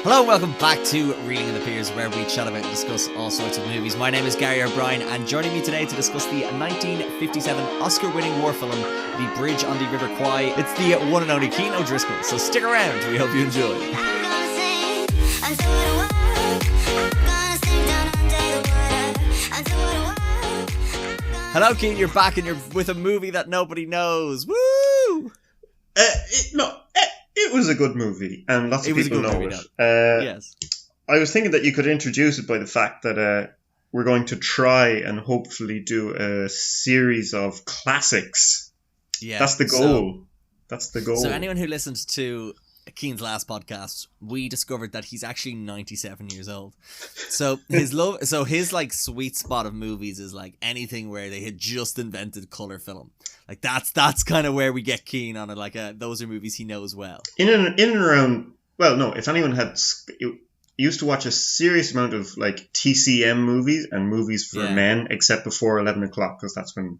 Hello and welcome back to Reeling in the Piers, where we chat about and discuss all sorts of movies. My name is Gary O'Brien, and joining me today to discuss the 1957 Oscar-winning war film, The Bridge on the River Kwai, it's the one and only Cian O'Driscoll. So stick around, we hope you enjoy. Hello Cian, you're back and you're with a movie that nobody knows. Woo! It was a good movie, and lots of people know it. Yes. I was thinking that you could introduce it by the fact that we're going to try and hopefully do a series of classics. Yeah. That's the goal. That's the goal. So anyone who listened to Cian's last podcast, we discovered that he's actually 97 years old. So his sweet spot of movies is like anything where they had just invented color film. Like that's kind of where we get Cian on it. Like those are movies he knows well. In and around. Well, no. If anyone used to watch a serious amount of like TCM movies and movies for men, except before 11 o'clock, because that's when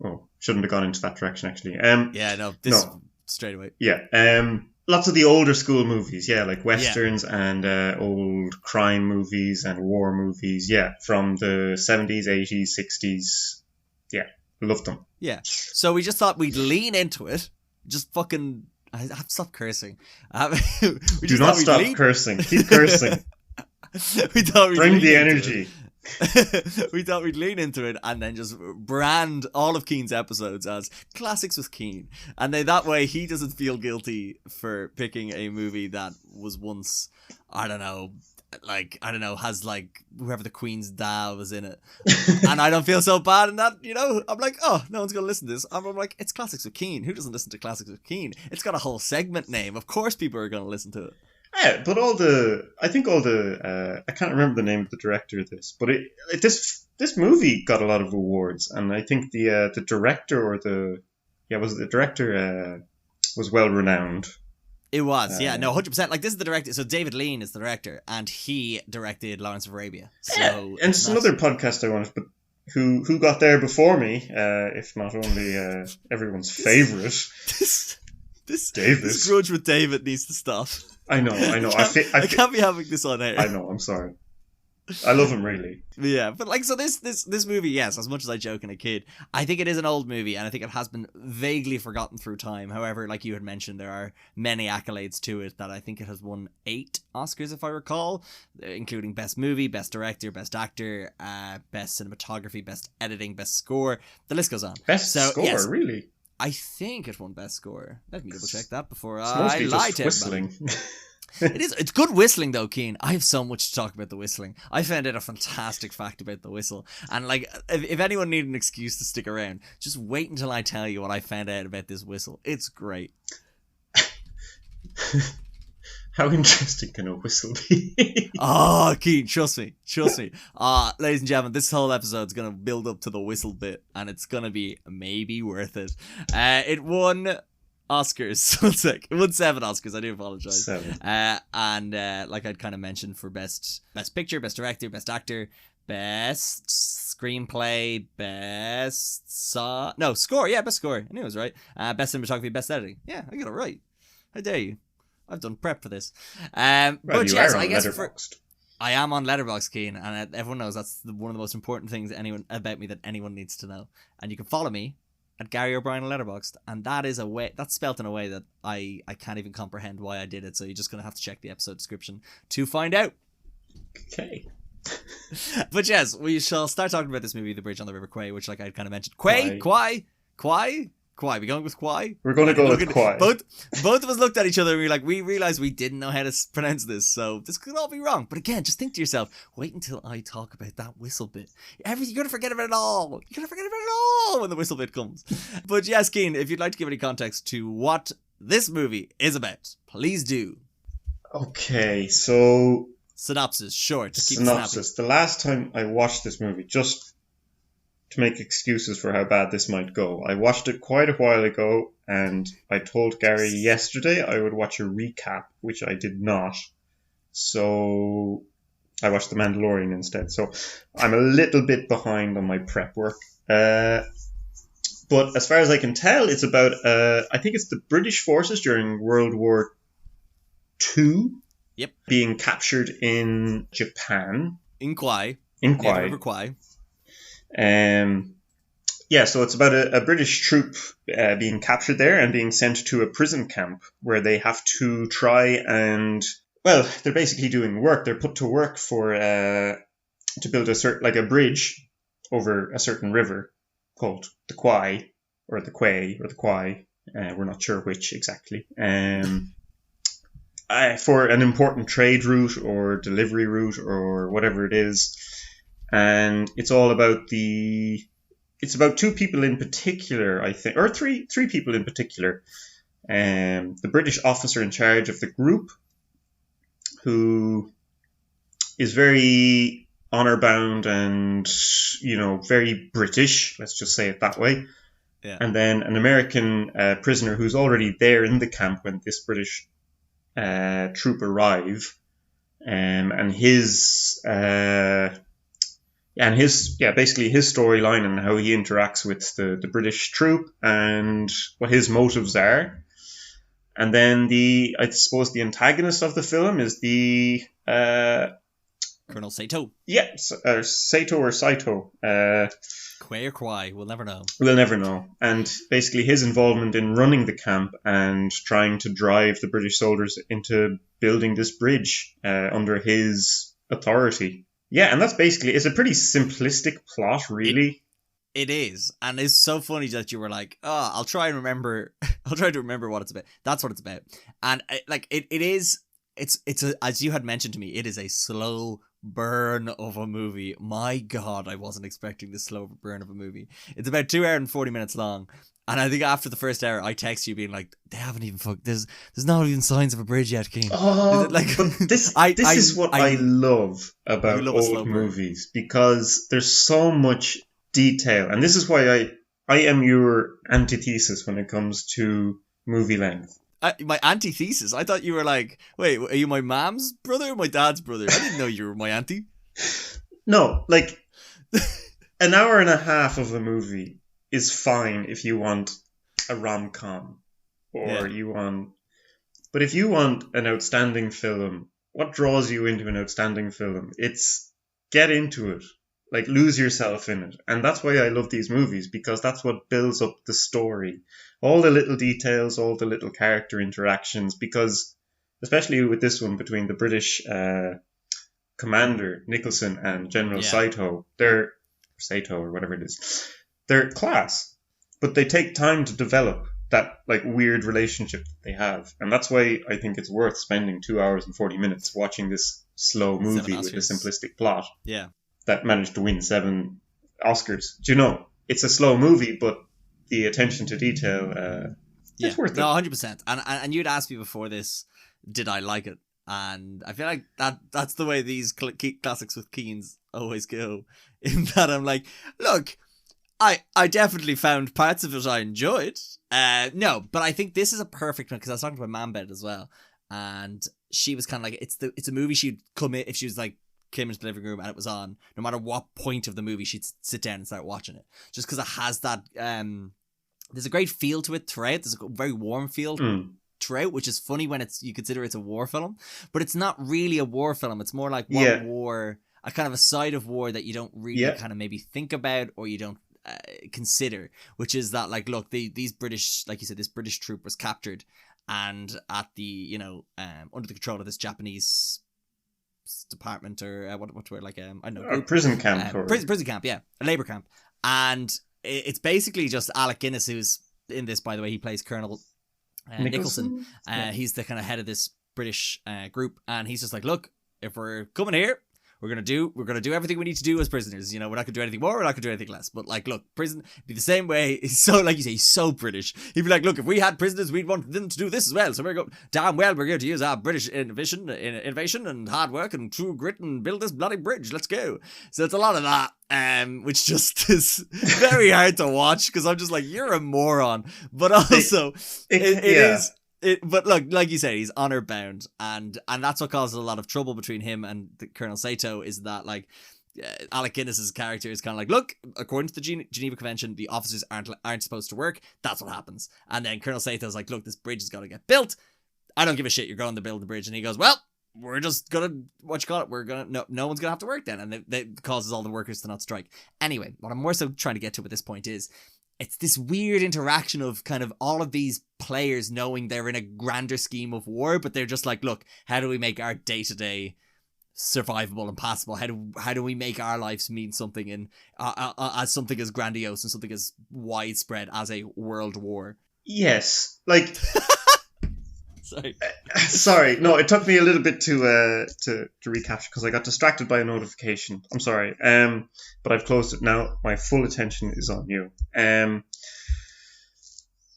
all shouldn't have gone into that direction actually. Straight away. Yeah. Lots of the older school movies, like westerns and old crime movies and war movies, from the 70s, 80s, 60s. Yeah, loved them. Yeah. So we just thought we'd lean into it. Just fucking... I have to stop cursing. Do not stop cursing. Keep cursing. Bring the energy. We thought we'd lean into it and then just brand all of Cian's episodes as classics with Cian, and then that way he doesn't feel guilty for picking a movie that was once has like whoever the Queen's dad was in it, and I don't feel so bad in that. I'm like, oh, no one's gonna listen to this. I'm like, it's classics with Cian. Who doesn't listen to classics with Cian? It's got a whole segment name. Of course people are gonna listen to it. Yeah, but I can't remember the name of the director of this, but this movie got a lot of awards, and I think the director was well renowned. It was, 100%. Like, this is the director. So David Lean is the director, and he directed Lawrence of Arabia. So and it's another podcast I wanted, but who got there before me? If not only everyone's favorite, this grudge with David needs to stop. I know. I can't be having this on air. I know. I'm sorry. I love him really. Yeah, but like, so this movie, yes, as much as I joke in a kid, I think it is an old movie, and I think it has been vaguely forgotten through time. However, like you had mentioned, there are many accolades to it that I think it has won 8 Oscars, if I recall, including Best Movie, Best Director, Best Actor, Best Cinematography, Best Editing, Best Score. The list goes on. Best Score, yes, really? I think it won Best Score. Let me double check that before I lie to whistling. It's good whistling though, Cian. I have so much to talk about the whistling. I found out a fantastic fact about the whistle, and like, if anyone needed an excuse to stick around, just wait until I tell you what I found out about this whistle. It's great. How interesting can a whistle be? Oh, Cian, trust me. Ladies and gentlemen, this whole episode is going to build up to the whistle bit, and it's going to be maybe worth it. It won Oscars. One sec. It won 7 Oscars. I do apologize. 7. And like I'd kind of mentioned, for Best Picture, Best Director, Best Actor, Best Screenplay, Score. Yeah, Best Score. I knew it was right. Best Cinematography, Best Editing. Yeah, I got it right. How dare you? I've done prep for this. But yes, I guess I am on Letterboxd, Cian, and everyone knows that's one of the most important things about me that anyone needs to know. And you can follow me at Gary O'Brien on Letterboxd, and that's spelt in a way that I can't even comprehend why I did it. So you're just gonna have to check the episode description to find out. Okay. But yes, we shall start talking about this movie, The Bridge on the River Kwai, which, like I kind of mentioned, Kwai. We going with Kwai? We're going to go with Kwai. Both of us looked at each other and we realized we didn't know how to pronounce this, so this could all be wrong. But again, just think to yourself, wait until I talk about that whistle bit. You're going to forget about it all. You're going to forget about it all when the whistle bit comes. But yes, Cian, if you'd like to give any context to what this movie is about, please do. Okay, so... Synopsis, short. Just keep synopsis. Snappy. The last time I watched this movie, just to make excuses for how bad this might go, I watched it quite a while ago, and I told Gary yesterday I would watch a recap, which I did not. So I watched The Mandalorian instead. So I'm a little bit behind on my prep work. But as far as I can tell, it's about, I think it's the British forces during World War 2. Yep. Being captured in Japan. In Kwai. In Kwai. River Kwai. Yeah, so it's about a British troop being captured there and being sent to a prison camp where they have to try and, well, they're basically doing work. They're put to work for to build a bridge over a certain river called the Kwai or the Kwai or the Kwai. We're not sure which exactly. For an important trade route or delivery route or whatever it is, and it's all about It's about 2 people in particular, I think, or three people in particular. The British officer in charge of the group, who is very honor bound and, very British. Let's just say it that way. Yeah. And then an American prisoner who's already there in the camp when this British troop arrive, and his. Basically his storyline and how he interacts with the British troop and what his motives are. And then I suppose the antagonist of the film is the Colonel Sato. Yeah, Sato or Saito. Kwai or Kwai, we'll never know. We'll never know. And basically his involvement in running the camp and trying to drive the British soldiers into building this bridge under his authority. Yeah, and that's basically, it's a pretty simplistic plot, really. It is, and it's so funny that you were like, "Oh, I'll try to remember what it's about." That's what it's about, and it's as you had mentioned to me, it is a slow burn of a movie. My God, I wasn't expecting this slow burn of a movie. It's about 2 hours and 40 minutes long, and I think after the first hour, I text you being like, "They haven't even there's not even signs of a bridge yet, Cian." Oh, but this is what I love about old movies, because there's so much detail, and this is why I am your antithesis when it comes to movie length. My antithesis? I thought you were like, wait, are you my mom's brother or my dad's brother? I didn't know you were my auntie. No, like an hour and a half of a movie is fine if you want a rom-com or but if you want an outstanding film, what draws you into an outstanding film? It's get into it. Like, lose yourself in it. And that's why I love these movies, because that's what builds up the story. All the little details, all the little character interactions, because, especially with this one between the British commander, Nicholson, and General Saito, Saito or whatever it is, they're class. But they take time to develop that, weird relationship that they have. And that's why I think it's worth spending 2 hours and 40 minutes watching this slow movie with a simplistic plot. Yeah. That managed to win 7 Oscars. Do you know? It's a slow movie, but the attention to detail, it's worth it. No, 100%. And you'd asked me before this, did I like it? And I feel like that's the way these classics with Cian's always go. In that I'm like, look, I definitely found parts of it I enjoyed. No, but I think this is a perfect one, because I was talking to my mum about it as well. And she was kind of like, it's a movie she'd come in, if she was like, came into the living room and it was on, no matter what point of the movie, she'd sit down and start watching it, just because it has that there's a great feel to it throughout. There's a very warm feel throughout, which is funny when you consider it's a war film, but it's not really a war film. It's more like war, a kind of a side of war that you don't really kind of maybe think about, or you don't consider, which is that, like, look, these British, like you said, this British troop was captured and at the under the control of this Japanese department, or what word, like I don't know, prison camp, prison camp, a labor camp, and it's basically just Alec Guinness, who's in this, by the way. He plays Colonel Nicholson. He's the kind of head of this British group, and he's just like, look, if we're coming here, we're gonna do everything we need to do as prisoners. We're not gonna do anything more, we're not gonna do anything less. But, like, look, prison be the same way. He's so, like you say, he's so British. He'd be like, look, if we had prisoners, we'd want them to do this as well. So we're going to use our British innovation and hard work and true grit and build this bloody bridge. Let's go. So it's a lot of that, which just is very hard to watch, because I'm just like, you're a moron. But also, it is. But look, like you say, he's honor bound, and that's what causes a lot of trouble between him and Colonel Sato, is that, like, Alec Guinness's character is kind of like, look, according to the Geneva Convention, the officers aren't supposed to work. That's what happens. And then Colonel Sato's like, look, this bridge has got to get built. I don't give a shit, you're going to build the bridge. And he goes, well, we're just gonna, no one's gonna have to work then. And that causes all the workers to not strike. Anyway, what I'm more so trying to get to at this point is, it's this weird interaction of kind of all of these players knowing they're in a grander scheme of war, but they're just like, look, how do we make our day-to-day survivable and passable? How do we make our lives mean something in as something as grandiose and something as widespread as a world war? Yes, like sorry. Sorry, no, it took me a little bit to recapture because I got distracted by a notification. I'm sorry, but I've closed it now. My full attention is on you.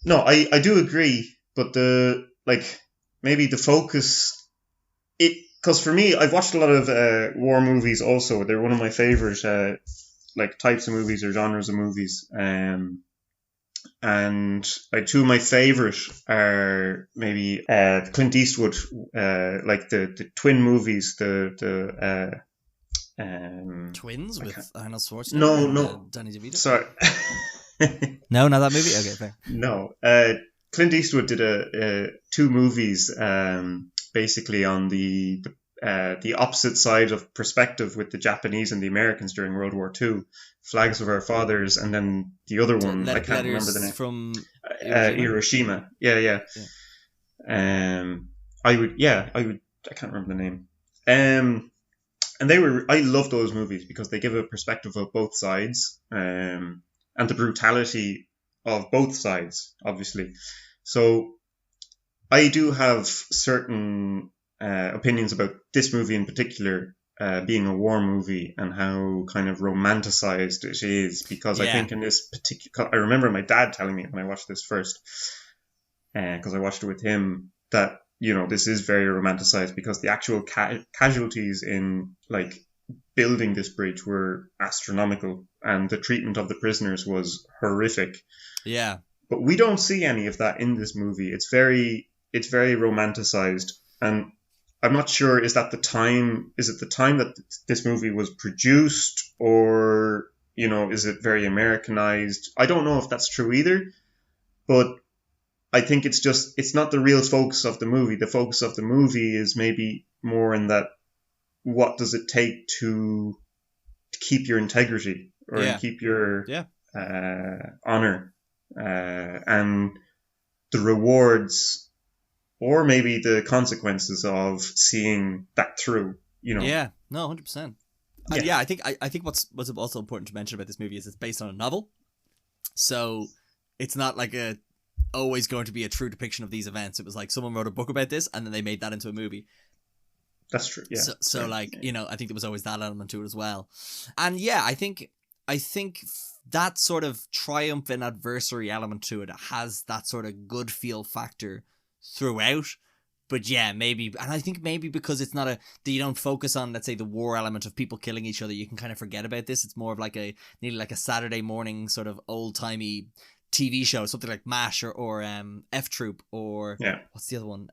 No, I do agree, but maybe the focus, because for me, I've watched a lot of war movies. Also, they're one of my favorite types of movies or genres of movies. And two of my favorite are maybe Clint Eastwood, the twin movies, the Twins with Arnold Schwarzenegger. No, Danny DeVito. Sorry, no, not that movie. Okay, fair. No, Clint Eastwood did two movies, basically on the opposite side of perspective with the Japanese and the Americans during World War II. Flags of Our Fathers, and then the other one, I can't remember the name. From Hiroshima. Yeah. I can't remember the name. And I love those movies because they give a perspective of both sides, and the brutality of both sides, obviously. So I do have certain opinions about this movie in particular, being a war movie and how kind of romanticized it is, because I think in this particular, I remember my dad telling me when I watched this first, because I watched it with him, that, this is very romanticized because the actual casualties in building this bridge were astronomical and the treatment of the prisoners was horrific. Yeah. But we don't see any of that in this movie. It's very romanticized, and I'm not sure, is it the time that this movie was produced, or, is it very Americanized? I don't know if that's true either, but I think it's not the real focus of the movie. The focus of the movie is maybe more in that, what does it take to keep your integrity or keep your honor, and the rewards, or maybe the consequences of seeing that through, Yeah, no, 100%. I think what's also important to mention about this movie is it's based on a novel. So it's not always going to be a true depiction of these events. It was someone wrote a book about this and then they made that into a movie. That's true, yeah. So I think there was always that element to it as well. And yeah, I think that sort of triumph and adversary element to it has that sort of good feel factor throughout. But yeah, maybe, and I think maybe because it's not you don't focus on, let's say, the war element of people killing each other, you can kind of forget about this. It's more of nearly like a Saturday morning sort of old-timey TV show, something like MASH or F Troop, or what's the other one?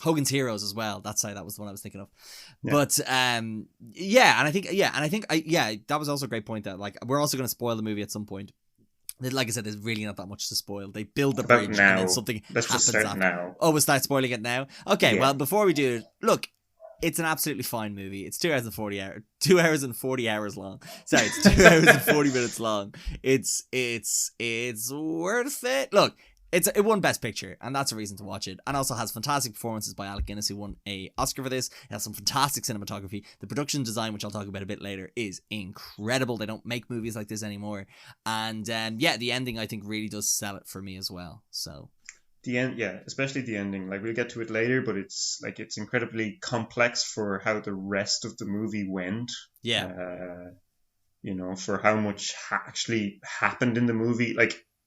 Hogan's Heroes as well. That was the one I was thinking of. Yeah. But and I think that was also a great point that we're also going to spoil the movie at some point. Like I said, there's really not that much to spoil. They build the bridge and then something happens after. Now. Oh, we'll start spoiling it now? Okay, well, before we do it, look, it's an absolutely fine movie. It's 2 hours and 40 hours. 2 hours and 40 hours long. Sorry, it's 2 hours and 40 minutes long. It's worth it. Look, it won Best Picture, and that's a reason to watch it. And also has fantastic performances by Alec Guinness, who won an Oscar for this. It has some fantastic cinematography. The production design, which I'll talk about a bit later, is incredible. They don't make movies like this anymore. And the ending, I think, really does sell it for me as well. So the end, especially the ending. We'll get to it later, but it's incredibly complex for how the rest of the movie went. Yeah. For how much actually happened in the movie.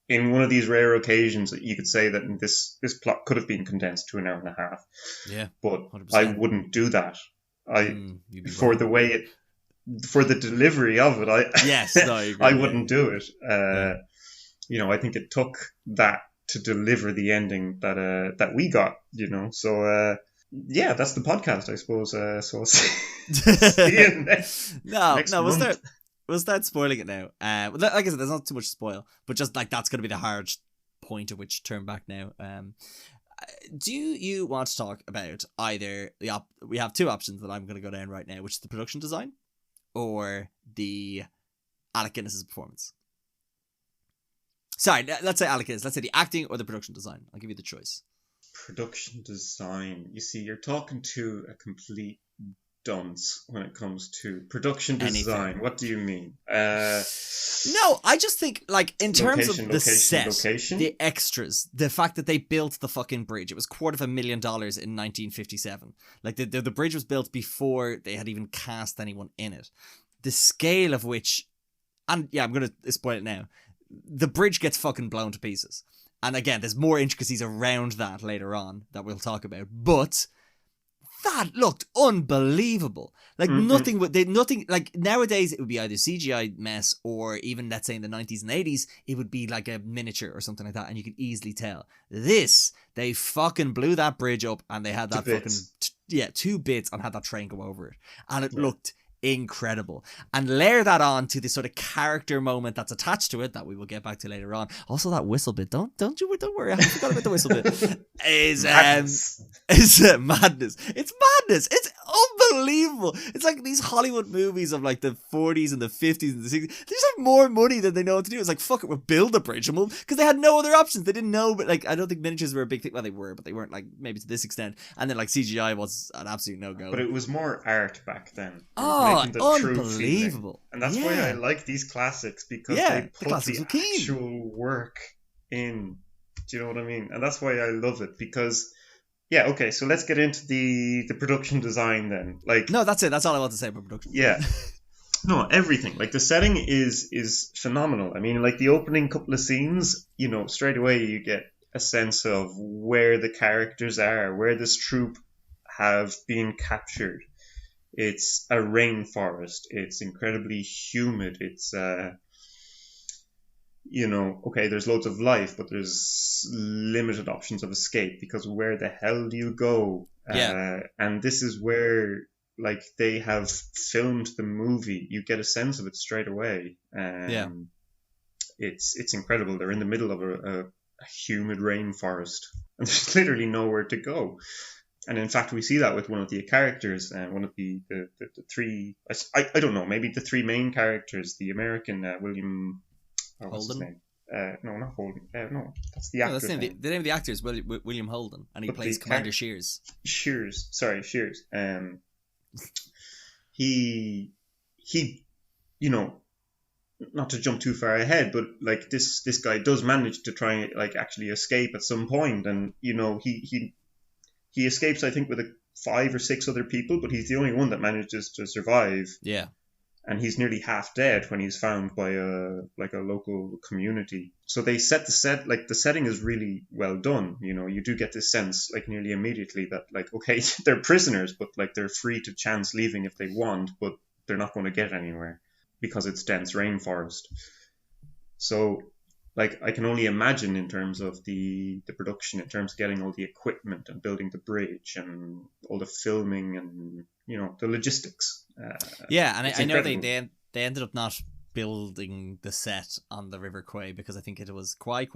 In one of these rare occasions, you could say that this plot could have been condensed to an hour and a half. Yeah, but 100%. I wouldn't do that. For the delivery of it, I wouldn't do it. I think it took that to deliver the ending that we got. So that's the podcast, I suppose. So see you next month. We'll start spoiling it now. Like I said, there's not too much to spoil, but just that's going to be the hard point at which to turn back now. do you want to talk about either we have two options that I'm going to go down right now, which is the production design or the Alec Guinness's performance. Sorry, let's say Alec Guinness. Let's say the acting or the production design. I'll give you the choice. Production design. You see, you're talking to a complete dunce when it comes to production design. Anything. What do you mean? No, I just think, like, in terms of the set, the extras, the fact that they built the fucking bridge. It was $250,000 in 1957. Like, the bridge was built before they had even cast anyone in it. The scale of which, and yeah, I'm going to spoil it now. The bridge gets fucking blown to pieces. And again, there's more intricacies around that later on that we'll talk about. But that looked unbelievable. Like nothing like nowadays it would be either CGI mess or even, let's say, in the 90s and 80s, it would be like a miniature or something like that. And you could easily tell. This, they fucking blew that bridge up and they had that fucking, 2 bits and had that train go over it. And it looked incredible. And layer that on to the sort of character moment that's attached to it that we will get back to later on. Also, that whistle bit, don't worry, I forgot about the whistle bit. Is madness. Madness. It's madness. It's unbelievable. It's like these Hollywood movies of like the 40s and the 50s and the 60s. They just have more money than they know what to do. It's like, fuck it, we'll build a bridge, and because they had no other options. They didn't know, but like, I don't think miniatures were a big thing. Well, they were, but they weren't like maybe to this extent. And then like CGI was an absolute no-go. But it was more art back then. Unbelievable. And that's why I like these classics, because they put the actual work in. Do you know what I mean? And that's why I love it, because so let's get into the production design then. Like, no, that's it. That's all I want to say about production. Yeah. No, everything. Like, the setting is phenomenal. I mean, like, the opening couple of scenes, you know, straight away you get a sense of where the characters are, where this troupe have been captured. It's a rainforest. It's incredibly humid. It's, there's loads of life, but there's limited options of escape, because where the hell do you go? And this is where, like, they have filmed the movie. You get a sense of it straight away. It's incredible. They're in the middle of a humid rainforest, and there's literally nowhere to go. And in fact, we see that with one of the characters, one of the three, I don't know, maybe the three main characters, the American William... what's his name? No, not Holden. No, that's the actor's name. The name of the actor is William Holden, and he plays Commander Shears. Shears. He, you know, not to jump too far ahead, but like this guy does manage to try and like actually escape at some point, and you know he escapes, I think, with 5 or 6 other people, but he's the only one that manages to survive. Yeah. And he's nearly half dead when he's found by a local community. So they set the setting is really well done. You know, you do get this sense like nearly immediately that like, okay, they're prisoners, but like they're free to chance leaving if they want, but they're not going to get anywhere because it's dense rainforest. So like I can only imagine in terms of the production, in terms of getting all the equipment and building the bridge and all the filming and, you know, the logistics. And I know they ended up not building the set on the River Kwai, because I think it was Kwai.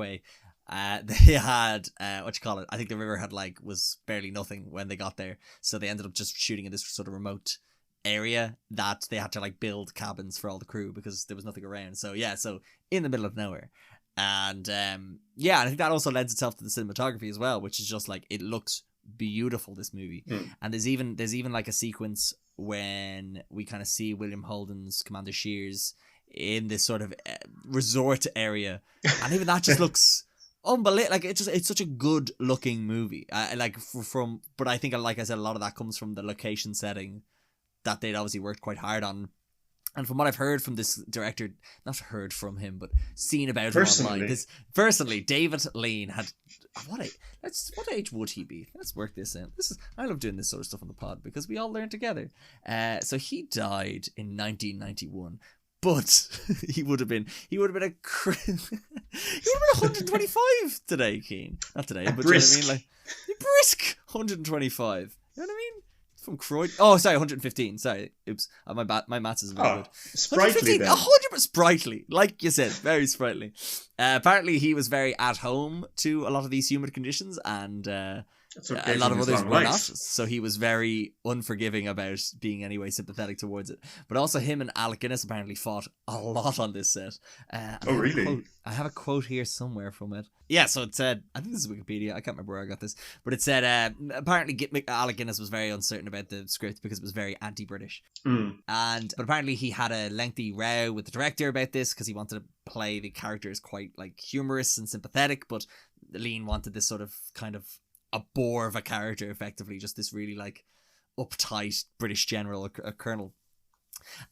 They had I think the river had was barely nothing when they got there, so they ended up just shooting in this sort of remote area that they had to build cabins for all the crew because there was nothing around. So in the middle of nowhere. And and I think that also lends itself to the cinematography as well, which is just it looks beautiful, this movie. And there's even a sequence when we kind of see William Holden's Commander Shears in this sort of resort area, and even that just looks unbelievable. It's such a good looking movie. But I think, like I said, a lot of that comes from the location setting that they'd obviously worked quite hard on. And from what I've heard from this director, not heard from him, but seen about him online. Personally, David Lean had what age would he be? Let's work this in. I love doing this sort of stuff on the pod because we all learn together. So he died in 1991, but he would have been he would have been 125 today, Cian. Not today, but brisk. You know what I mean? Brisk 125. You know what I mean? From Croydon. Oh, sorry, 115. Sorry, oops. My maths isn't very good. Sprightly then. 100% sprightly, like you said, very sprightly. Apparently, he was very at home to a lot of these humid conditions, and a lot of others were not. So he was very unforgiving about being anyway sympathetic towards it. But also, him and Alec Guinness apparently fought a lot on this set. Oh, really? I have a quote here somewhere from it. Yeah, so it said, I think this is Wikipedia, I can't remember where I got this, but it said apparently Alec Guinness was very uncertain about the script because it was very anti-British. But apparently he had a lengthy row with the director about this because he wanted to play the characters quite like humorous and sympathetic, but Lean wanted this sort of kind of a bore of a character, effectively, just this really like uptight British general, a colonel.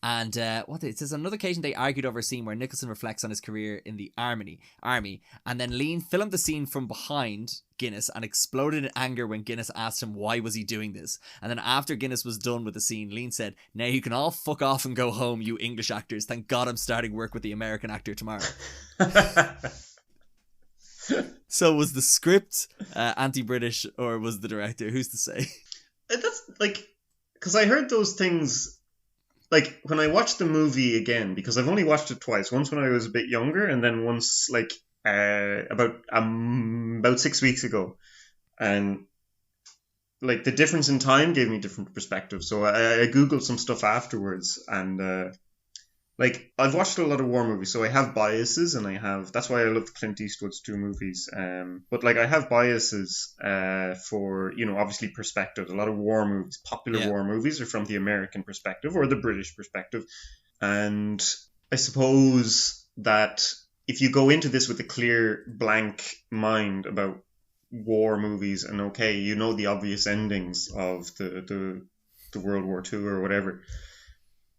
And it says, on another occasion they argued over a scene where Nicholson reflects on his career in the army, and then Lean filmed the scene from behind Guinness and exploded in anger when Guinness asked him why was he doing this. And then after Guinness was done with the scene, Lean said, "Now you can all fuck off and go home, you English actors. Thank God I'm starting work with the American actor tomorrow." So was the script anti-British, or was the director? Who's to say? That's like, because I heard those things. Like, when I watched the movie again, because I've only watched it twice, once when I was a bit younger, and then once, like, about 6 weeks ago. And, like, the difference in time gave me different perspectives. So I Googled some stuff afterwards, and, like, I've watched a lot of war movies, so I have biases, and that's why I love Clint Eastwood's 2 movies. But, like, I have biases for, obviously perspective. A lot of war movies, popular war movies, are from the American perspective or the British perspective. And I suppose that if you go into this with a clear, blank mind about war movies, and the obvious endings of the World War II or whatever,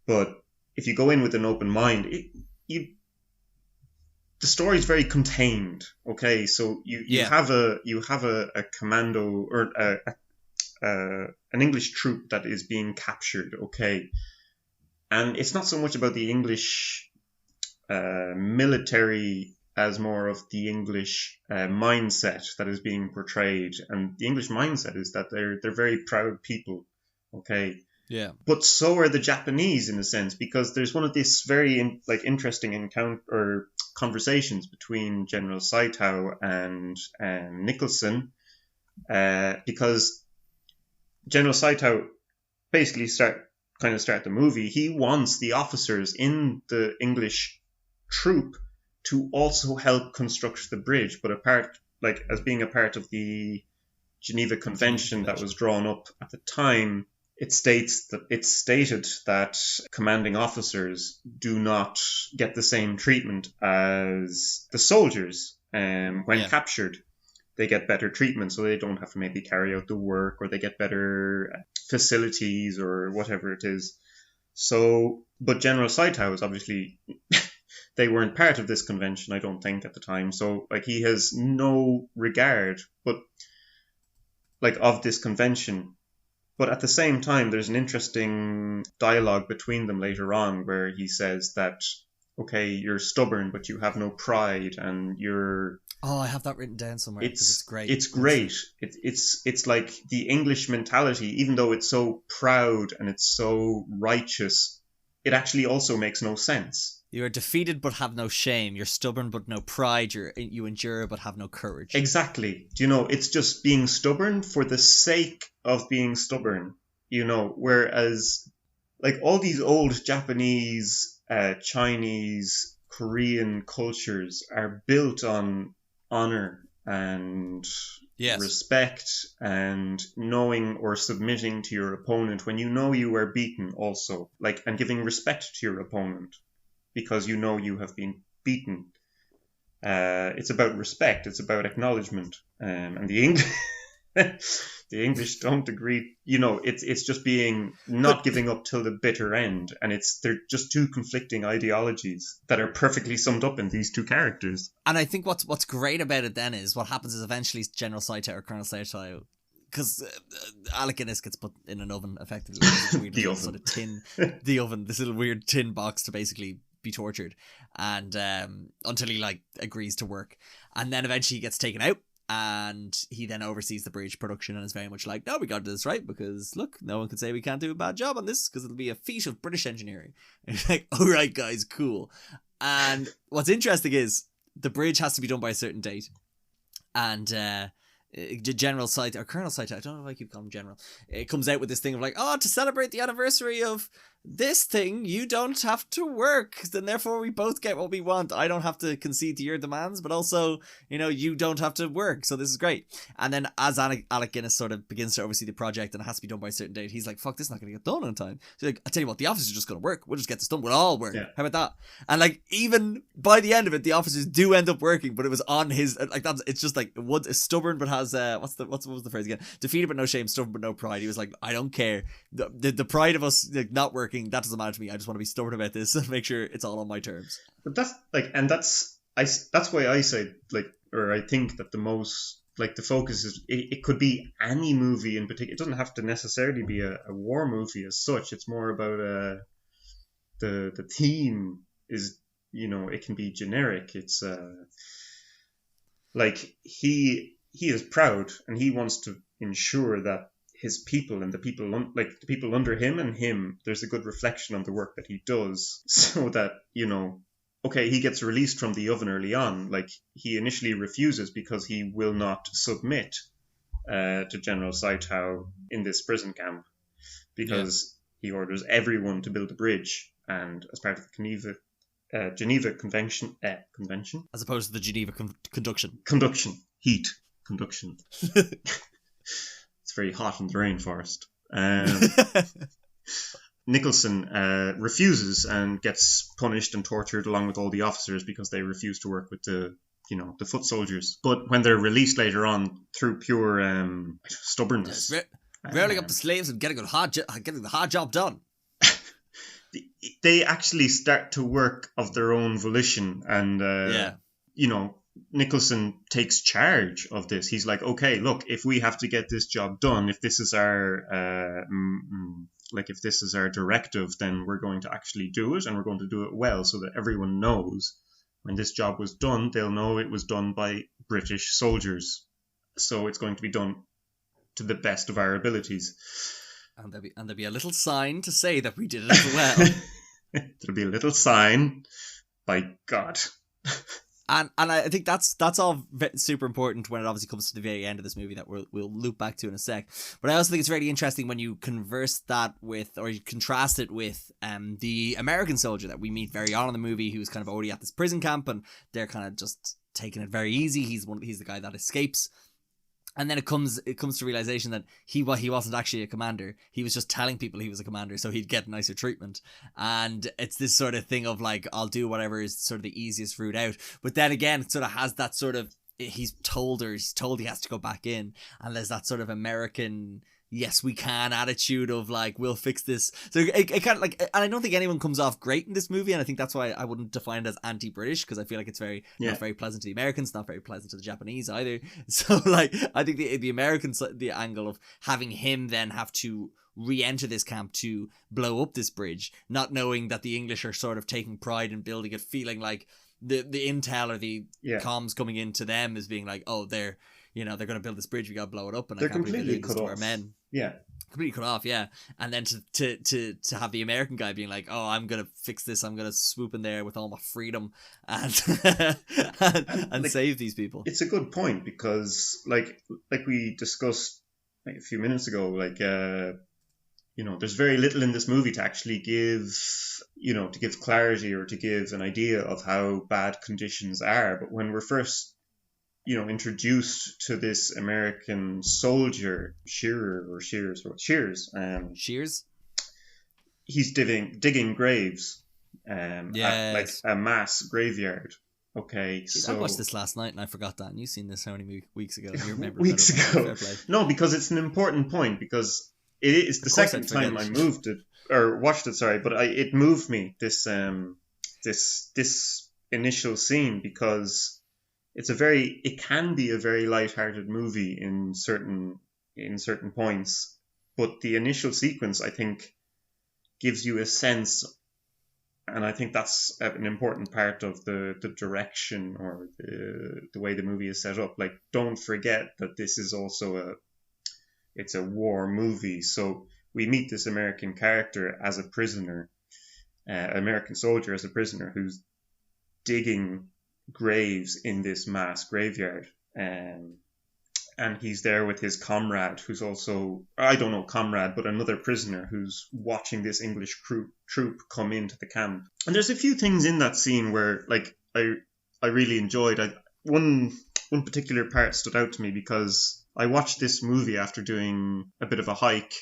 but if you go in with an open mind, the story is very contained. Okay, so you have a commando or an English troop that is being captured. Okay, and it's not so much about the English military as more of the English mindset that is being portrayed, and the English mindset is that they're very proud people. Okay. Yeah, but so are the Japanese in a sense, because there's one of these very interesting encounter conversations between General Saito and Nicholson, because General Saito basically start the movie. He wants the officers in the English troop to also help construct the bridge, but as being a part of the Geneva Convention that was drawn up at the time. It's stated that commanding officers do not get the same treatment as the soldiers when captured. They get better treatment, so they don't have to maybe carry out the work, or they get better facilities or whatever it is. So, but General Saito is obviously they weren't part of this convention, I don't think, at the time. So, like, he has no regard, of this convention. But at the same time, there's an interesting dialogue between them later on where he says that, okay, you're stubborn, but you have no pride, and you're... Oh, I have that written down somewhere, because it's great. It's great. It's like the English mentality, even though it's so proud and it's so righteous, it actually also makes no sense. You are defeated but have no shame. You're stubborn but no pride. You endure but have no courage. Exactly. It's just being stubborn for the sake of being stubborn. Whereas like all these old Japanese, Chinese, Korean cultures are built on honor and respect and knowing or submitting to your opponent when you are beaten also, and giving respect to your opponent. Because you have been beaten. It's about respect. It's about acknowledgement. And the English don't agree. It's just being not giving up till the bitter end. And they're just two conflicting ideologies that are perfectly summed up in these two characters. And I think what's great about it then is what happens is eventually General Saito or Colonel Saito, because Alec Guinness gets put in an oven effectively. Weird the oven. Sort of tin, the oven, this little weird tin box to basically be tortured, and until he agrees to work, and then eventually he gets taken out, And he then oversees the bridge production and is very much like, no, we got to do this right, because look, no one can say we can't do a bad job on this, because it'll be a feat of British engineering. And he's like, all right, guys, cool. And what's interesting is the bridge has to be done by a certain date. And General Saito, or Colonel Saito, I don't know if I keep calling him General, it comes out with this thing of like, oh, to celebrate the anniversary of this thing, you don't have to work, then therefore we both get what we want. I don't have to concede to your demands, but also, you know, you don't have to work, so this is great. And then as Alec Guinness sort of begins to oversee the project and it has to be done by a certain date, he's like, fuck, this is not going to get done on time. So like, I tell you what, the officers are just going to work. We'll just get this done. We'll all work. Yeah. How about that? And like, even by the end of it, the officers do end up working, but it was on his, like, that's, it's just like, one is stubborn but has, what was the phrase again? Defeated but no shame, stubborn but no pride. He was like, I don't care. The pride of us like, not working, that doesn't matter to me. I just want to be stubborn about this and make sure it's all on my terms. But that's like, and that's why I say like, or I think that the most like the focus is it could be any movie in particular. It doesn't have to necessarily be a war movie as such. It's more about the theme is, you know, it can be generic. It's like he is proud and he wants to ensure that his people and the people under him and him, there's a good reflection of the work that he does, so that, you know, okay, he gets released from the oven early on. Like, he initially refuses because he will not submit to General Saito in this prison camp, because he orders everyone to build a bridge, and as part of the Geneva Convention, as opposed to the Geneva Conduction. It's very hot in the rainforest. Nicholson refuses and gets punished and tortured along with all the officers because they refuse to work with the foot soldiers. But when they're released later on through pure stubbornness, railing up the slaves and getting the hard job done, they actually start to work of their own volition. And Nicholson takes charge of this. He's like, okay, look, if we have to get this job done, if this is our if this is our directive, then we're going to actually do it, and we're going to do it well, so that everyone knows when this job was done, they'll know it was done by British soldiers. So it's going to be done to the best of our abilities. And there'll be a little sign to say that we did it well. There'll be a little sign, by God. And I think that's all super important when it obviously comes to the very end of this movie that we'll loop back to in a sec. But I also think it's really interesting when you converse that with, or you contrast it with the American soldier that we meet very on in the movie, who's kind of already at this prison camp and they're kind of just taking it very easy. He's the guy that escapes. And then it comes to realization that he wasn't actually a commander. He was just telling people he was a commander so he'd get nicer treatment. And it's this sort of thing of like, I'll do whatever is sort of the easiest route out. But then again, it sort of has that sort of, he's told he has to go back in. And there's that sort of American, yes, we can attitude of like, we'll fix this. So it kind of like, and I don't think anyone comes off great in this movie. And I think that's why I wouldn't define it as anti-British, because I feel like it's not very pleasant to the Americans, not very pleasant to the Japanese either. So like, I think the American, the angle of having him then have to re-enter this camp to blow up this bridge, not knowing that the English are sort of taking pride in building it, feeling like the intel or the comms coming into them is being like, oh, they're going to build this bridge, we got to blow it up, and they're completely cut off. Our men. Yeah. Completely cut off, yeah. And then to have the American guy being like, oh, I'm going to fix this, I'm going to swoop in there with all my freedom and and save these people. It's a good point, because like we discussed a few minutes ago, there's very little in this movie to actually give clarity or to give an idea of how bad conditions are. But when we're first introduced to this American soldier, Shears, he's digging graves, at like a mass graveyard. Okay, jeez, I watched this last night and I forgot that, and you've seen this how many weeks ago? You remember weeks ago? No, because it's an important point, because it is the second time I watched it. Sorry, but it moved me, this initial scene, because it can be a very light-hearted movie in certain points, but the initial sequence, I think, gives you a sense And I think that's an important part of the direction or the way the movie is set up. Like, don't forget that this is also it's a war movie. So we meet this American character as a prisoner, American soldier as a prisoner who's digging graves in this mass graveyard. And he's there with his comrade, who's also, I don't know, comrade, but another prisoner who's watching this English troop come into the camp. And there's a few things in that scene where, like, I really enjoyed. One particular part stood out to me because I watched this movie after doing a bit of a hike.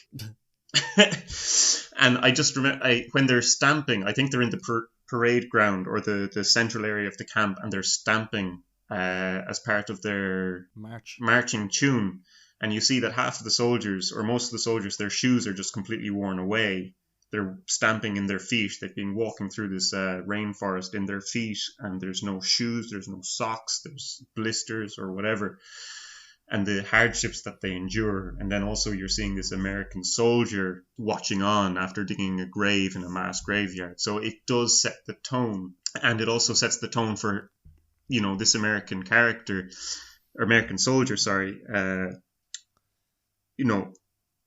And I just remember, when they're stamping, I think they're in the parade ground or the central area of the camp, and they're stamping as part of their marching tune. And you see that half of the soldiers, or most of the soldiers, their shoes are just completely worn away. They're stamping in their feet. They've been walking through this rainforest in their feet, and there's no shoes, there's no socks, there's blisters or whatever. And the hardships that they endure. And then also you're seeing this American soldier watching on after digging a grave in a mass graveyard. So it does set the tone. And it also sets the tone for, you know, this American character, or American soldier, sorry, you know,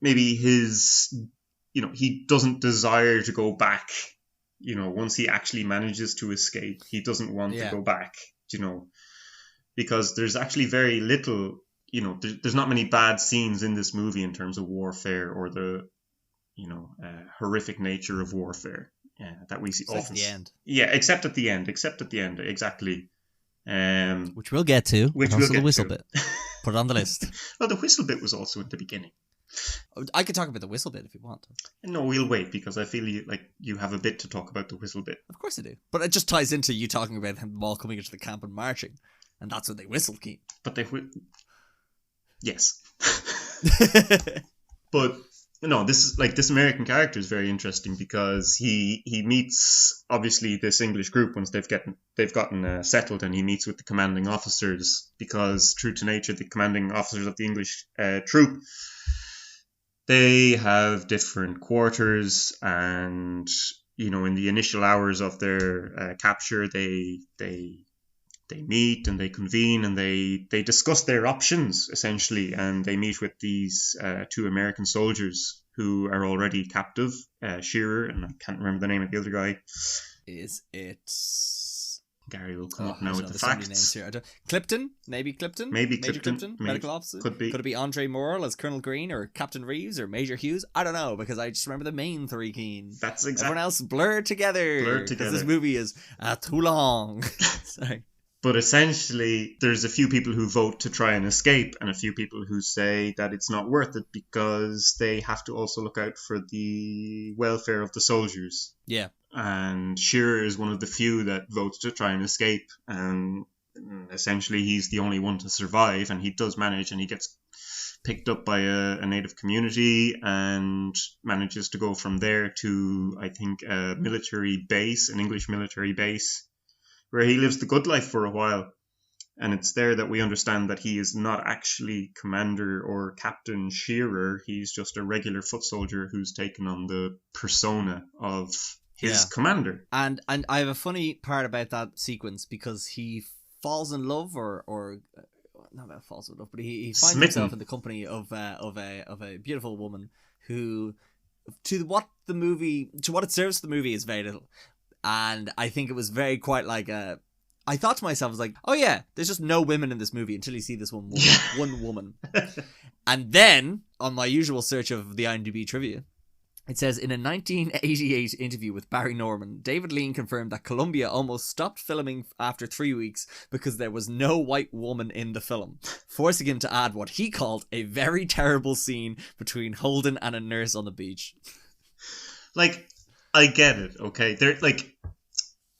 maybe he doesn't desire to go back, you know, once he actually manages to escape, he doesn't want to go back, you know, because there's actually very little, you know, there's not many bad scenes in this movie in terms of warfare or the, you know, horrific nature of warfare that we see often. At the end. Yeah, except at the end, exactly. Which we'll get to. Which also we'll get the whistle to. bit. Put it on the list. Well, the whistle bit was also at the beginning. I could talk about the whistle bit if you want. No, we'll wait, because I feel like you have a bit to talk about the whistle bit. Of course I do. But it just ties into you talking about them all coming into the camp and marching. And that's when they whistle, Keane. But yes. But no, this American character is very interesting because he meets obviously this English group once they've gotten settled, and he meets with the commanding officers because, true to nature, the commanding officers of the English troop, they have different quarters, and you know, in the initial hours of their capture, they meet and they convene and they discuss their options, essentially, and they meet with these two American soldiers who are already captive, Shearer, and I can't remember the name of the other guy. Is it... Gary will come up now with the facts. Names here. Clipton? Maybe Clipton? Maybe Major Clipton. Medical officer? Could be. Could it be Andre Morrill as Colonel Green, or Captain Reeves, or Major Hughes? I don't know, because I just remember the main three, Keane. That's exactly. Everyone else blurred together. Because this movie is too long. Sorry. But essentially, there's a few people who vote to try and escape, and a few people who say that it's not worth it because they have to also look out for the welfare of the soldiers. Yeah. And Shearer is one of the few that votes to try and escape, and essentially he's the only one to survive, and he does manage, and he gets picked up by a native community and manages to go from there to, I think, a military base, an English military base, where he lives the good life for a while. And it's there that we understand that he is not actually Commander or Captain Shearer. He's just a regular foot soldier who's taken on the persona of his commander. And I have a funny part about that sequence, because he falls in love, or not about falls in love, but he finds himself in the company of a beautiful woman who, to what it serves the movie, is very little. And I think it was very quite like I thought to myself, I was like, oh yeah, there's just no women in this movie until you see this one woman. And then, on my usual search of the IMDb trivia, it says, in a 1988 interview with Barry Norman, David Lean confirmed that Columbia almost stopped filming after 3 weeks because there was no white woman in the film, forcing him to add what he called a very terrible scene between Holden and a nurse on the beach. Like, I get it, okay?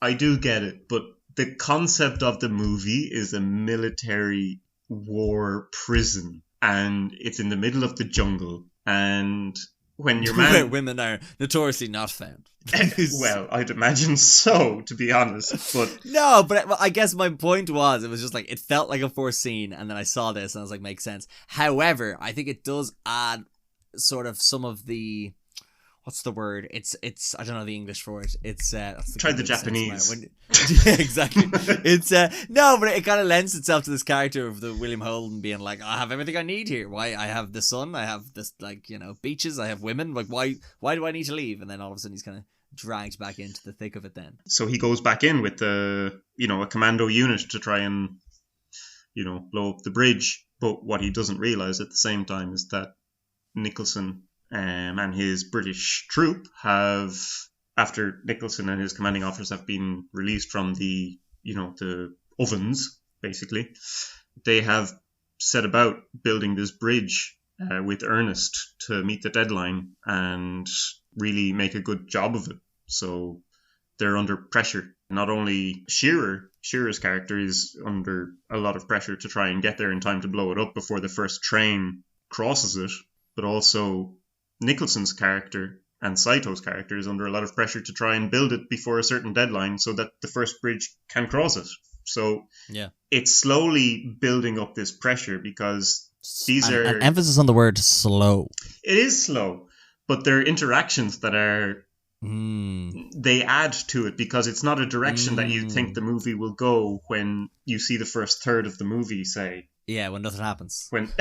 I do get it, but the concept of the movie is a military war prison, and it's in the middle of the jungle, and when your man... Where women are notoriously not found. Well, I'd imagine so, to be honest, but... No, but I guess my point was, it was just like, it felt like a forced scene, and then I saw this, and I was like, makes sense. However, I think it does add sort of some of the... what's the word? It's I don't know the English for it. It's try the Japanese. Yeah, exactly. It's no, but it kind of lends itself to this character of the William Holden being like, I have everything I need here. Why? I have the sun. I have this, like, you know, beaches. I have women. Like, why do I need to leave? And then all of a sudden he's kind of dragged back into the thick of it then. So he goes back in with a commando unit to try and, blow up the bridge. But what he doesn't realize at the same time is that Nicholson and his British troop have, after Nicholson and his commanding officers have been released from the ovens, basically, they have set about building this bridge with Ernest to meet the deadline and really make a good job of it. So they're under pressure. Not only Shearer's character is under a lot of pressure to try and get there in time to blow it up before the first train crosses it, but also Nicholson's character and Saito's character is under a lot of pressure to try and build it before a certain deadline so that the first bridge can cross it. So yeah, it's slowly building up this pressure because these are... An emphasis on the word slow. It is slow, but there are interactions that are... They add to it because it's not a direction that you think the movie will go when you see the first third of the movie, say. Yeah, when nothing happens. When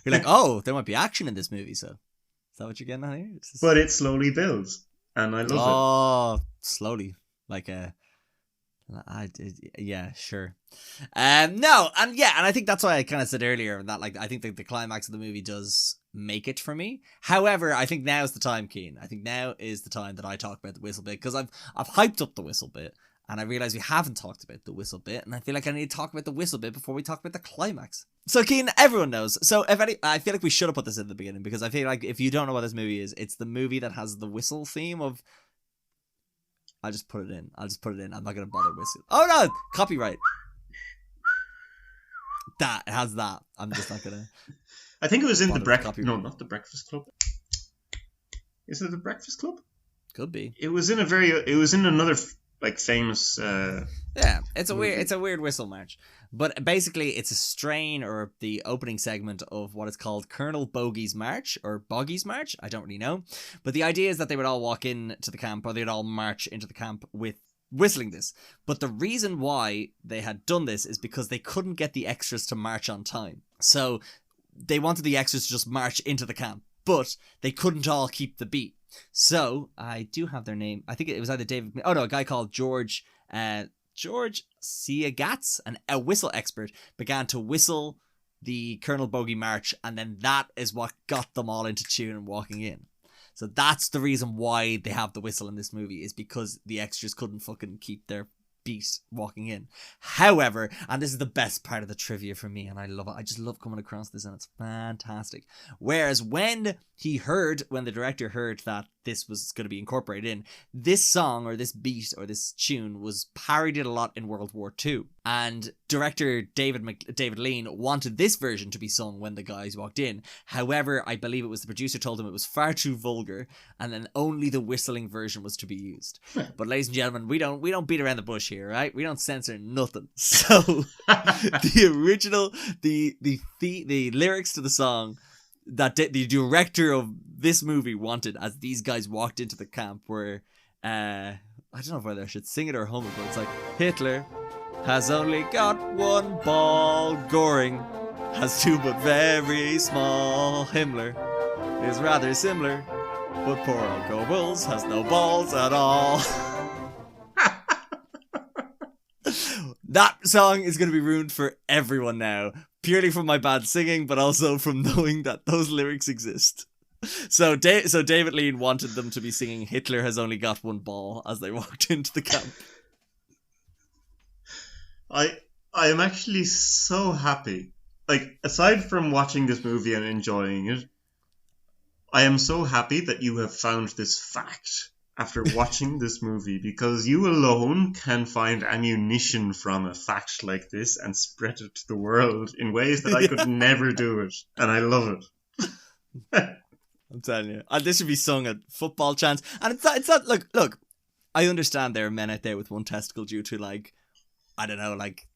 you're like, oh, there might be action in this movie, so... Is that what you're getting at here? But it slowly builds, and I love it. Oh, slowly. Like yeah, sure. No, and I think that's why I kind of said earlier that, like, I think that the climax of the movie does make it for me. However, I think now is the time, Cian. I think now is the time that I talk about the whistle bit, because I've hyped up the whistle bit, and I realise we haven't talked about the whistle bit, and I feel like I need to talk about the whistle bit before we talk about the climax. So, Cian, everyone knows. So, I feel like we should have put this in the beginning, because I feel like if you don't know what this movie is, it's the movie that has the whistle theme of... I'll just put it in. I'm not going to bother whistling. Oh, no! Copyright. It has that. I'm just not going to... I think it was in the Breakfast... No, not the Breakfast Club. Is it the Breakfast Club? Could be. It was in another... like famous yeah, it's a weird whistle march, but basically it's a strain or the opening segment of what is called Colonel Bogey's March or Bogey's March. I don't really know, but the idea is that they would all walk into the camp, or they'd all march into the camp with whistling this. But the reason why they had done this is because they couldn't get the extras to march on time, so they wanted the extras to just march into the camp, but they couldn't all keep the beat. So, I do have their name. I think it was either David... Oh, no, a guy called George Ciagatz, a whistle expert, began to whistle the Colonel Bogey March, and then that is what got them all into tune and walking in. So that's the reason why they have the whistle in this movie, is because the extras couldn't fucking keep their beat walking in. However, and this is the best part of the trivia for me, and I love it, I just love coming across this, and it's fantastic. Whereas when the director heard that this was going to be incorporated in, this song or this beat or this tune was parodied a lot in World War II, and director David Lean wanted this version to be sung when the guys walked in. However, I believe it was the producer told him it was far too vulgar, and then only the whistling version was to be used. But ladies and gentlemen, we don't beat around the bush here, right? We don't censor nothing. So the original, the lyrics to the song that the director of this movie wanted as these guys walked into the camp were, I don't know whether I should sing it or hum it, but it's like, Hitler has only got one ball, Goring has two but very small, Himmler is rather similar, but poor old Goebbels has no balls at all. That song is going to be ruined for everyone now, purely from my bad singing, but also from knowing that those lyrics exist. So David Lean wanted them to be singing Hitler has only got one ball as they walked into the camp. I am actually so happy. Like, aside from watching this movie and enjoying it, I am so happy that you have found this fact after watching this movie, because you alone can find ammunition from a fact like this and spread it to the world in ways that I could never do it. And I love it. I'm telling you. This should be sung at football chants. And it's not look, I understand there are men out there with one testicle due to, like, I don't know, like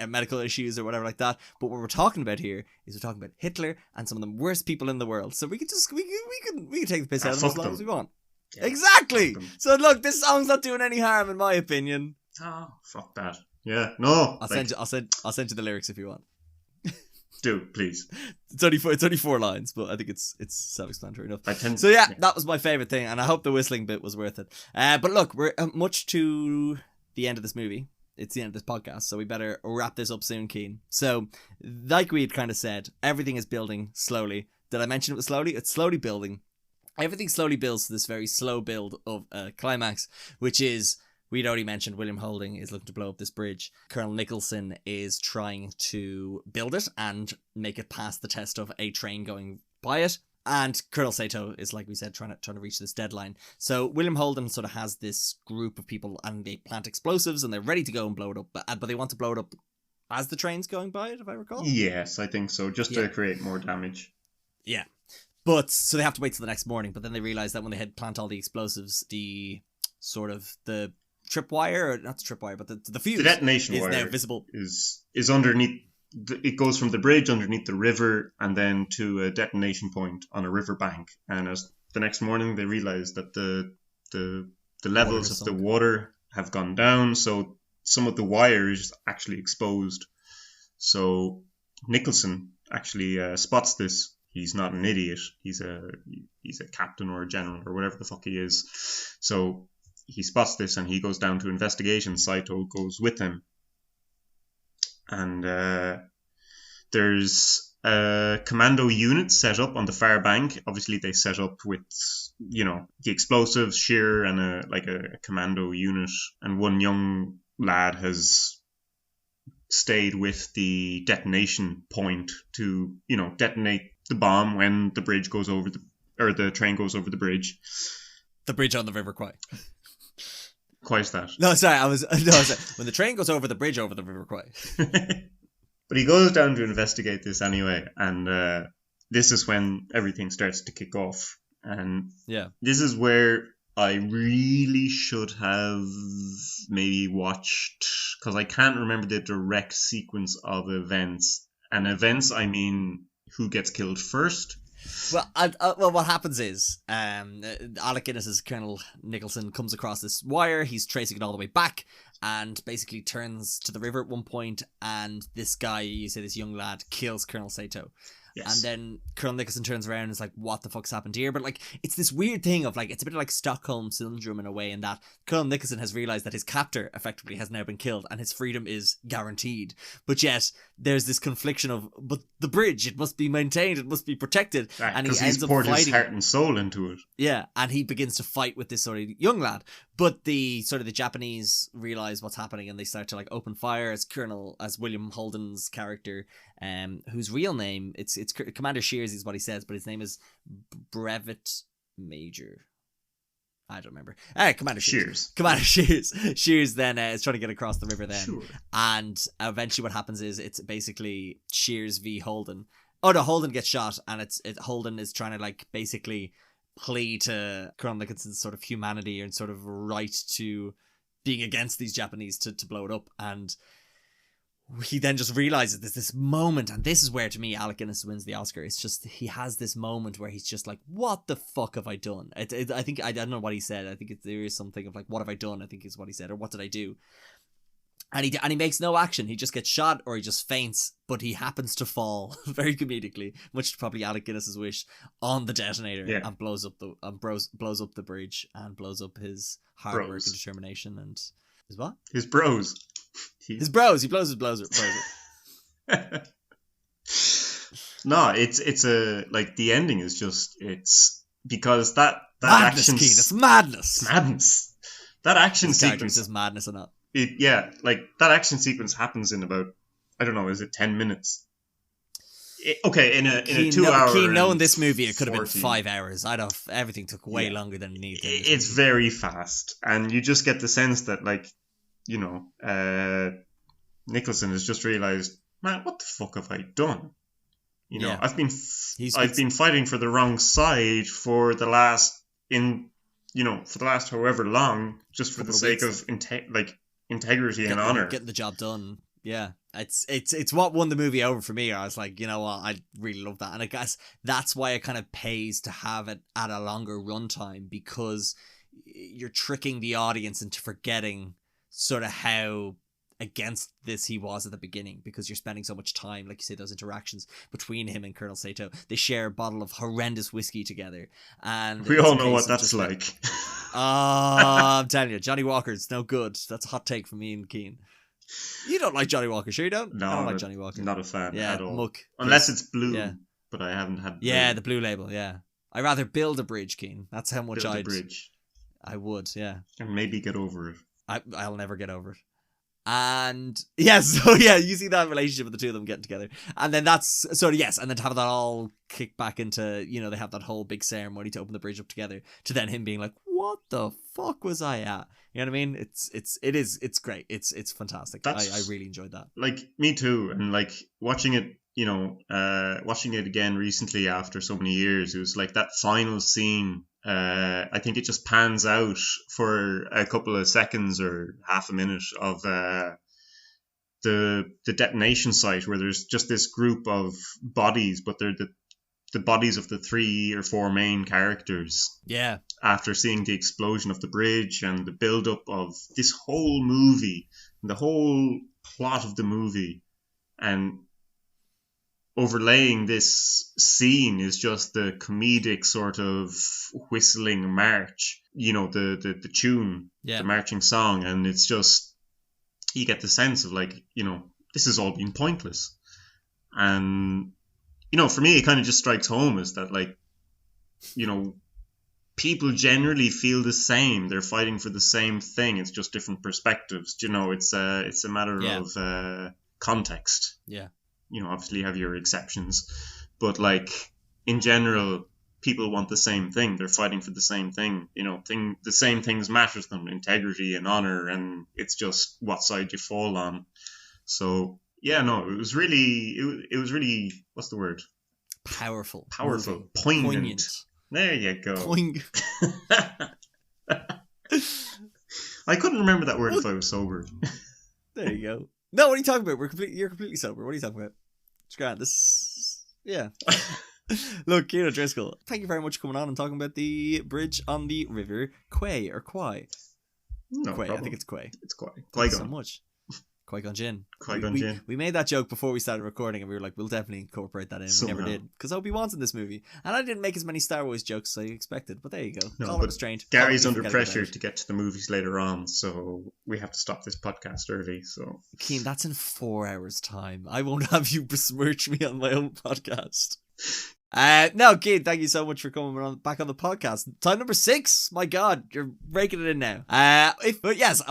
medical issues or whatever like that. But what we're talking about here is we're talking about Hitler and some of the worst people in the world. So we can take the piss out of them as long as we want. Yeah, exactly. So look, this song's not doing any harm in my opinion. Oh, fuck that. Yeah, no. I'll send you the lyrics if you want. Do, please. It's only 4 lines, but I think it's self-explanatory enough. Yeah, that was my favourite thing, and I hope the whistling bit was worth it. But look, we're much to the end of this movie. It's the end of this podcast, so we better wrap this up soon, Cian. So, like we had kind of said, everything is building slowly. Did I mention it was slowly? It's slowly building. Everything slowly builds to this very slow build of a climax, which is, we'd already mentioned, William Holding is looking to blow up this bridge. Colonel Nicholson is trying to build it and make it past the test of a train going by it. And Colonel Sato is, like we said, trying to reach this deadline. So William Holden sort of has this group of people, and they plant explosives, and they're ready to go and blow it up. But they want to blow it up as the train's going by it, if I recall. Yes, I think so, just to create more damage. Yeah. But, so they have to wait till the next morning, but then they realise that when they had plant all the explosives, the tripwire, or not the tripwire, but the fuse, the detonation is wire now visible. Is underneath. It goes from the bridge underneath the river and then to a detonation point on a river bank. And as the next morning, they realise that the levels of the water have gone down, so some of the wire is actually exposed. So Nicholson actually spots this. He's not an idiot. He's a captain or a general or whatever the fuck he is. So he spots this and he goes down to investigation. Saito goes with him. And there's a commando unit set up on the far bank. Obviously, they set up with, the explosives, Shearer, and a commando unit. And one young lad has stayed with the detonation point to, detonate the bomb when the bridge goes over the train goes over the bridge. The bridge on the River Kwai. Kwai's that? No, sorry, when the train goes over the bridge over the River Kwai. But he goes down to investigate this anyway, and this is when everything starts to kick off. And this is where I really should have maybe watched, because I can't remember the direct sequence of events. And events, I mean, who gets killed first. Well, what happens is, Alec Guinness's Colonel Nicholson comes across this wire. He's tracing it all the way back, and basically turns to the river at one point. And this guy, this young lad, kills Colonel Sato. Yes. And then Colonel Nicholson turns around and is like, what the fuck's happened here? But it's this weird thing of it's a bit like Stockholm Syndrome in a way, in that Colonel Nicholson has realised that his captor effectively has now been killed and his freedom is guaranteed. But yet there's this confliction of, but the bridge, it must be maintained, it must be protected. Right, and he ends up poured fighting his heart and soul into it. Yeah, and he begins to fight with this sort of young lad. But the Japanese realise what's happening, and they start to open fire as William Holden's character, whose real name, it's Commander Shears is what he says, but his name is Brevet Major. I don't remember. Commander Shears. Commander Shears. Shears then is trying to get across the river then. Sure. And eventually what happens is it's basically Shears v Holden. Oh no, Holden gets shot, and Holden is trying to basically plea to Colonel Nicholson's sort of humanity and sort of right to being against these Japanese to blow it up. And he then just realizes there's this moment, and this is where, to me, Alec Guinness wins the Oscar. It's just, he has this moment where he's just like, what the fuck have I done? I think, I don't know what he said. I think there is something of what have I done? I think is what he said, or what did I do? And he makes no action. He just gets shot, or he just faints, but he happens to fall very comedically, much to probably Alec Guinness's wish, on the detonator, and blows up the bridge, and blows up his hard work and determination and his what? His bros. His bros. He blows up. No, it's a the ending is just, it's because that madness, action. Cian, it's madness. Madness. That action sequence is madness or not? That action sequence happens in about, I don't know, is it 10 minutes? In a 2 hour. Cian, knowing this movie, it could have been 5 hours. Everything took way longer than it needed. It's very fast, and you just get the sense that Nicholson has just realized, man, what the fuck have I done? I've been fighting for the wrong side for the last however long, just for the sake of integrity and honor, getting the job done. Yeah. It's what won the movie over for me. I was like, you know what, I really love that. And I guess that's why it kind of pays to have it at a longer runtime, because you're tricking the audience into forgetting sort of how against this he was at the beginning, because you're spending so much time, like you say, those interactions between him and Colonel Sato. They share a bottle of horrendous whiskey together, and we all know what that's like. I'm telling you, Johnny Walker's no good. That's a hot take from me and Cian. You don't like Johnny Walker, sure you don't? No, I don't like Johnny Walker. Not a fan at all. Muck. Unless it's blue, but I haven't had blue. Yeah, the blue label, yeah. I'd rather build a bridge, Cian. That's how much Build a bridge. I would, yeah. And maybe get over it. I'll never get over it. And yeah, so yeah, you see that relationship with the two of them getting together. And then that's, so yes, and then to have that all kick back into, you know, they have that whole big ceremony to open the bridge up together, to then him being like, what the fuck was I at? You know what I mean? It's great. It's fantastic. I really enjoyed that. Like, me too. And like watching it, you know, watching it again recently after so many years, it was like that final scene. I think it just pans out for a couple of seconds or half a minute of the detonation site, where there's just this group of bodies, but they're the bodies of the 3 or 4 main characters. Yeah. After seeing the explosion of the bridge and the build-up of this whole movie, the whole plot of the movie, and overlaying this scene is just the comedic sort of whistling march, you know, the tune, the marching song, and it's just, you get the sense of like, you know, this has all been pointless. And, you know, for me, it kind of just strikes home is that, like, you know, people generally feel the same. They're fighting for the same thing. It's just different perspectives. You know, it's a matter of context. Yeah. You know, obviously you have your exceptions, but like in general, people want the same thing. They're fighting for the same thing. You know, the same things matter to them: integrity and honor, and it's just what side you fall on. So yeah, no, it was really what's the word? Powerful, poignant. There you go. I couldn't remember that word if I was sober. There you go. No, what are you talking about? You're completely sober. What are you talking about? It's grand. Yeah. Look, Cian O'Driscoll, thank you very much for coming on and talking about the bridge on the River Kwai, or Kwai. No Kwai, problem. I think it's Kwai. It's Kwai. Thank you so much. Qui-Gon Jinn. Qui-Gon Jinn. We made that joke before we started recording, and we were like, we'll definitely incorporate that in. We never did, because Obi-Wan's in this movie, and I didn't make as many Star Wars jokes as I expected. But there you go. No, but Gary's under pressure to get to the movies later on, so we have to stop this podcast early. So, Cian, that's in 4 hours' time. I won't have you besmirch me on my own podcast. No, Cian, thank you so much for coming back on the podcast. Time number 6. My God, you're breaking it in now. Yes,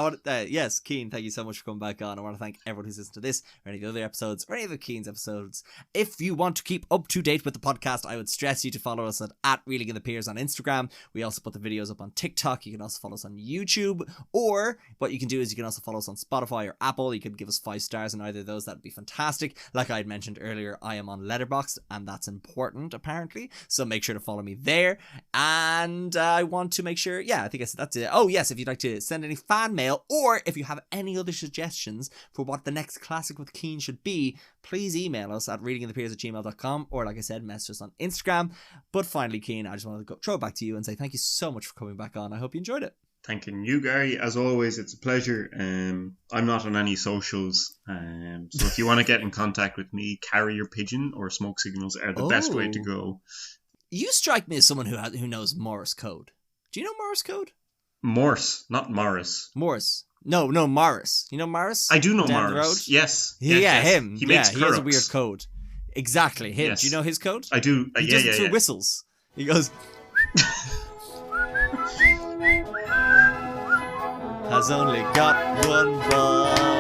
Cian, thank you so much for coming back on. I want to thank everyone who's listened to this, or any of the other episodes, or any of the Cian's episodes. If you want to keep up to date with the podcast, I would stress you to follow us at Reeling in the Piers on Instagram. We also put the videos up on TikTok. You can also follow us on YouTube, or what you can do is you can also follow us on Spotify or Apple. You can give us 5 stars on either of those. That'd be fantastic. Like I had mentioned earlier, I am on Letterboxd, and that's important, apparently, so make sure to follow me there. And I want to make sure, I think that's it. Oh yes, if you'd like to send any fan mail, or if you have any other suggestions for what the next classic with Cian should be, please email us at readinginthepeers@gmail.com, or like I said, message us on Instagram. But finally, Cian, I just want to throw it back to you and say thank you so much for coming back on. I hope you enjoyed it. Thanking you, Gary. As always, it's a pleasure. I'm not on any socials, so if you want to get in contact with me, Carrier Pigeon or Smoke Signals are the best way to go. You strike me as someone who knows Morse code. Do you know Morse code? Morse, not Morris. Morse. No, Morris. You know Morris? I do know down Morris. The road? Yes. Him. He makes he has a weird code. Exactly, him. Yes. Do you know his code? I do. He does it through whistles. He goes... has only got one ball.